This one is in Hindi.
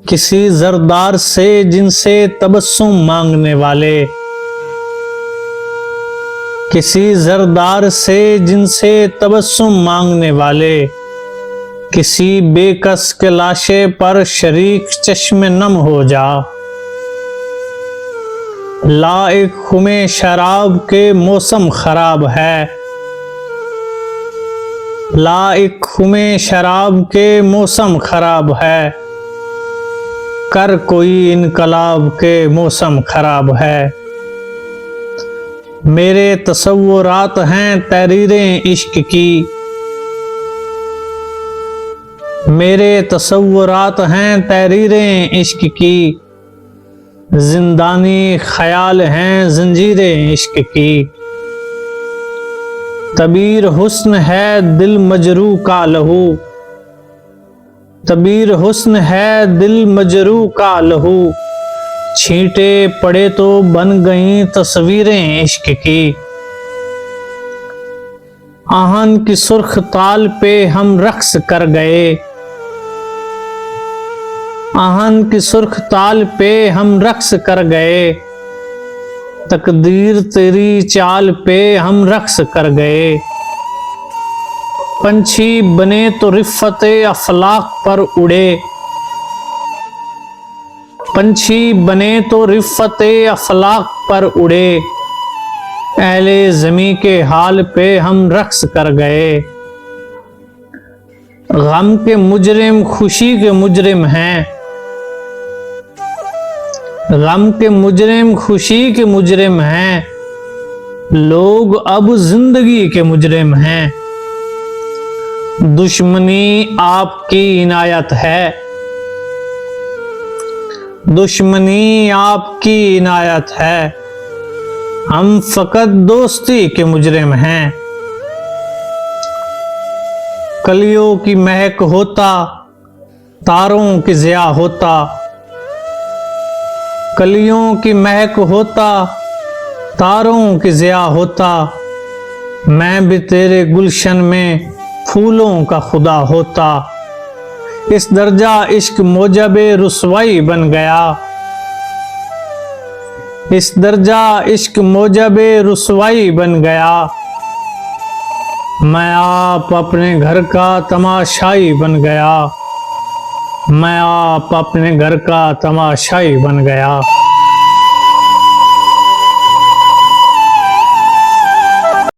किसी जरदार से जिनसे तबस्सुम मांगने वाले, किसी जरदार से जिनसे तबस्सुम मांगने वाले, किसी बेकस के लाशे पर शरीक चश्मे नम हो जा। लाइक खुमे शराब के मौसम खराब है, लाइक खुमे शराब के मौसम खराब है, कर कोई इनकलाब के मौसम खराब है। मेरे तसव्वुरात हैं तहरीरें इश्क की, मेरे तसव्वुरात हैं तहरीरें इश्क की, जिंदानी ख्याल हैं जंजीरें इश्क की। तबीर हुस्न है दिल मजरू का लहू, तबीर हुस्न है दिल मजरू का लहू, छींटे पड़े तो बन गई तस्वीरें इश्क की। आहन की सुर्ख ताल पे हम रक्स कर गए, आहन की सुर्ख ताल पे हम रक्स कर गए, तकदीर तेरी चाल पे हम रक्स कर गए। पंछी बने तो रिफ़्फ़ते अफलाक पर उड़े, पंछी बने तो रिफ़्फ़ते अफलाक पर उड़े, अहले ज़मी के हाल पे हम रक्स कर गए। गम के मुजरिम खुशी के मुजरिम हैं, गम के मुजरिम खुशी के मुजरिम हैं, लोग अब जिंदगी के मुजरिम हैं। दुश्मनी आपकी इनायत है, दुश्मनी आपकी इनायत है, हम फकत दोस्ती के मुजरिम हैं। कलियों की महक होता तारों की ज़िया होता, कलियों की महक होता तारों की ज़िया होता, मैं भी तेरे गुलशन में फूलों का खुदा होता। इस दर्जा इश्क मोजबे रुसवाई बन गया, इस दर्जा इश्क मोजबे रुसवाई बन गया, मैं आप अपने घर का तमाशाई बन गया, मैं आप अपने घर का तमाशाई बन गया।